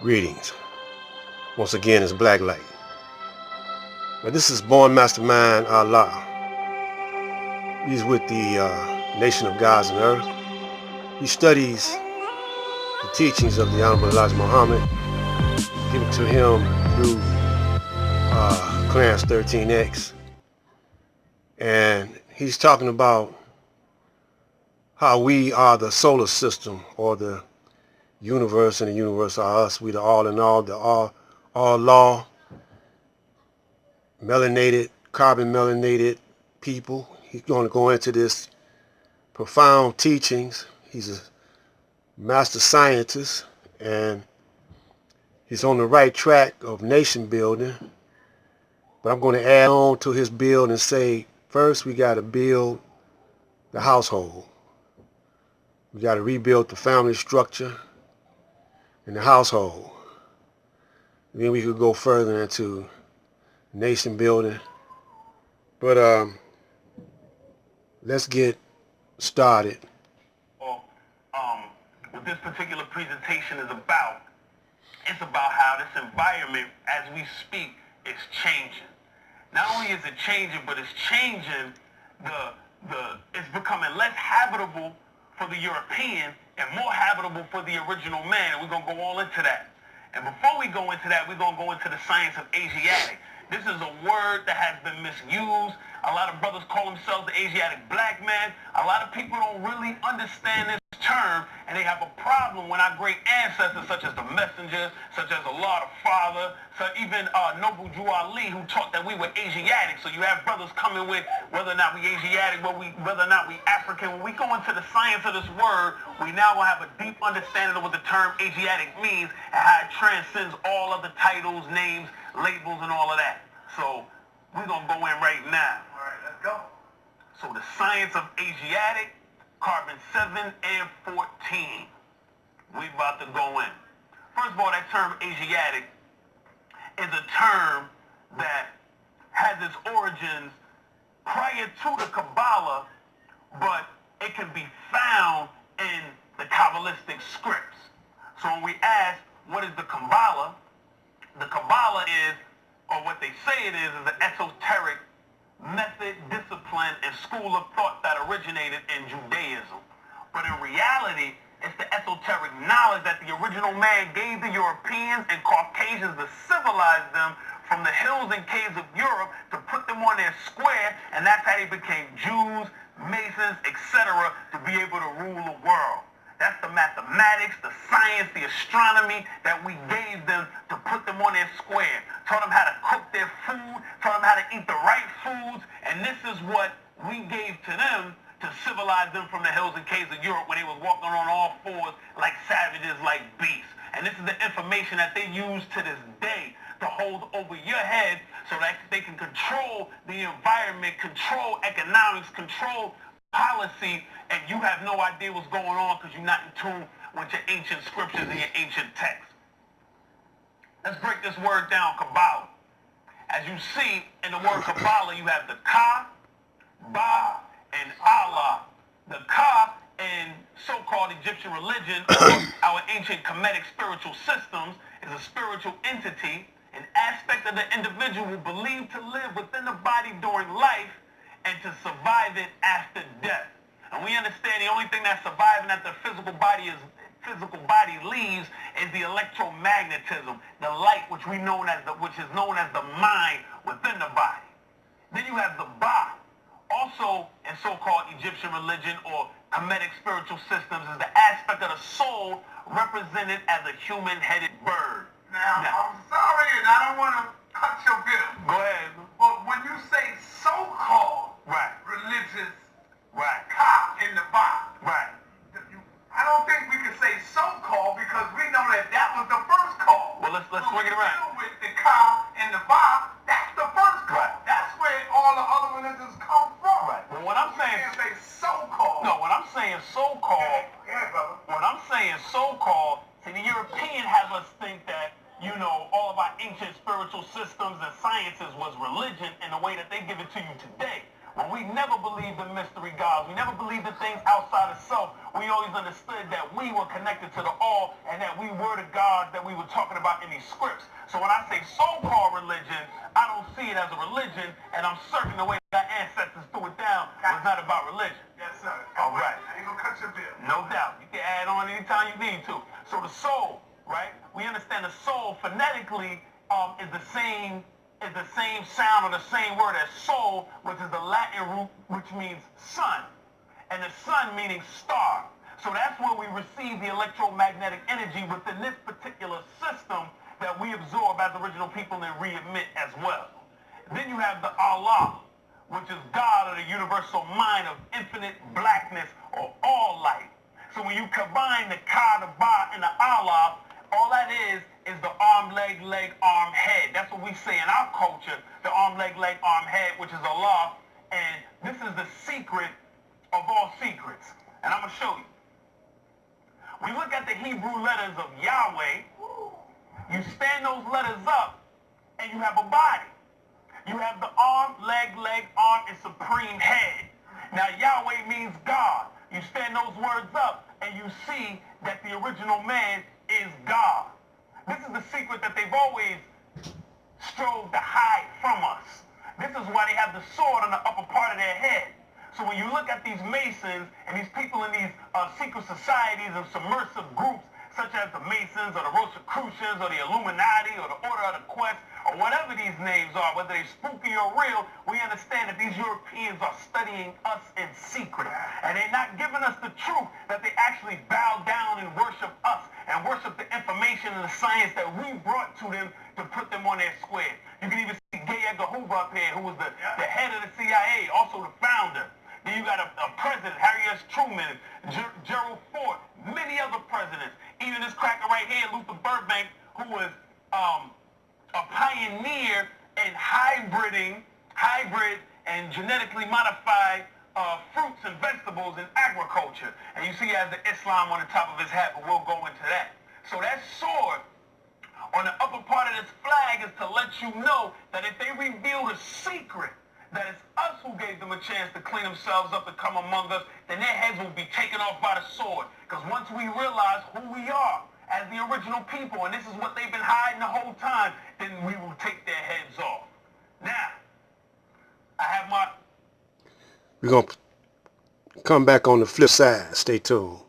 Greetings. Once again, it's Black Light. Now, this is Born Mastermind Allah. He's with the Nation of Gods and Earth. He studies the teachings of the Honorable Elijah Muhammad, given to him through Clarence 13X. And he's talking about how we are the solar system, or the universe, and the universe are us. We the all in all, the all law, melanated, carbon melanated people. He's going to go into this profound teachings. He's a master scientist, and he's on the right track of nation building. But I'm going to add on to his build and say, first we got to build the household. We got to rebuild the family structure in the household. Then we could go further into nation building. But let's get started. What this particular presentation is about, it's about how this environment, as we speak, is changing. Not only is it changing, but it's changing it's becoming less habitable for the European and more habitable for the original man, and we're going to go all into that. And before we go into that, we're going to go into the science of Asiatic. This is a word that has been misused. A lot of brothers call themselves the Asiatic black man. A lot of people don't really understand this term, and they have a problem when our great ancestors, such as the messengers, such as Allah the Father, so even Noble Drew Ali, who taught that we were Asiatic. So you have brothers coming with whether or not we Asiatic, whether or not we African. When we go into the science of this word, we now will have a deep understanding of what the term Asiatic means and how it transcends all of the titles, names, labels, and all of that. So we're going to go in right now. All right, let's go. So the science of Asiatic, carbon 7 and 14. We about to go in. First of all, that term Asiatic is a term that has its origins prior to the Kabbalah, but it can be found in the Kabbalistic scripts. So when we ask, what is the Kabbalah is, or what they say it is an esoteric method, discipline, and school of thought that originated in Judaism. But in reality, it's the esoteric knowledge that the original man gave the Europeans and Caucasians to civilize them from the hills and caves of Europe to put them on their square, and that's how they became Jews, Masons, etc., to be able to rule the world. That's the mathematics, the science, the astronomy that we gave them to put them on their square. Taught them how to cook their food, taught them how to eat the right foods, and this is what we gave to them to civilize them from the hills and caves of Europe when they was walking on all fours like savages, like beasts. And this is the information that they use to this day to hold over your head so that they can control the environment, control economics, control policy, and you have no idea what's going on because you're not in tune with your ancient scriptures and your ancient texts. Let's break this word down, Kabbalah. As you see in the word Kabbalah, you have the Ka, Ba, and Allah. The Ka in so-called Egyptian religion, or our ancient Kemetic spiritual systems, is a spiritual entity, an aspect of the individual believed to live within the body during life and to survive it after death. And we understand the only thing that's surviving after the physical body leaves is the electromagnetism, the light which is known as the mind within the body. Then you have the Ba, also in so-called Egyptian religion or Kemetic spiritual systems, is the aspect of the soul represented as a human-headed bird. Now, I'm sorry, and I don't want to cut your bill. Go ahead. But when you say so-called religious Ka in the Bible, I don't think we can say so-called because we know that was the first call. Well, let's swing it around. With the Ka and the Ba, that's the first call. Right. That's where all the other religions come from. Right. Well, when I'm saying you can't say so-called. No, when I'm saying so-called, brother. When I'm saying so-called, see, the European have us think that, you know, all of our ancient spiritual systems and sciences was religion in the way that they give it to you today. When we never believed in mystery gods, we never believed in things outside of self. We we always understood that we were connected to the all and that we were the gods that we were talking about in these scripts. So when I say so-called religion, I don't see it as a religion, and I'm certain the way our ancestors threw it down was not about religion. Yes, sir. All right. I ain't gonna cut your bill. No doubt. You can add on anytime you need to. So the soul, right? We understand the soul phonetically is the same sound or the same word as soul, which is the Latin root, which means sun. And the sun meaning star. So that's where we receive the electromagnetic energy within this particular system that we absorb as original people and re-emit as well. Then you have the Allah, which is God or the universal mind of infinite blackness or all light. So when you combine the Ka, the Ba, and the Allah, all that is the arm, leg, arm, head. That's what we say in our culture, the arm, leg, arm, head, which is Allah. And this is the secret of all secrets. And I'm going to show you. We look at the Hebrew letters of Yahweh. You stand those letters up, and you have a body. You have the arm, leg, arm, and supreme head. Now, Yahweh means God. You stand those words up, and you see that the original man is God. This is the secret that they've always strove to hide from us. This is why they have the sword on the upper part of their head. So when you look at these Masons and these people in these secret societies and submersive groups, such as the Masons or the Rosicrucians or the Illuminati or the Order of the Quest or whatever these names are, whether they're spooky or real, we understand that these Europeans are studying us in secret. And they're not giving us the truth that they actually bow down and worship us and worship the information and the science that we brought to them to put them on their square. You can even see J. Edgar Hoover up here, who was the head of the CIA, also the founder. Then you got a president, Harry S. Truman, Gerald Ford, many other presidents. Even this cracker right here, Luther Burbank, who was a pioneer in hybrid and genetically modified fruits and vegetables in agriculture. And you see he has the Islam on the top of his hat, but we'll go into that. So that sword on the upper part of this flag is to let you know that if they reveal the secret, that it's us who gave them a chance to clean themselves up and come among us, then their heads will be taken off by the sword. Because once we realize who we are as the original people, and this is what they've been hiding the whole time, then we will take their heads off. Now, I have my... We're going to come back on the flip side. Stay tuned.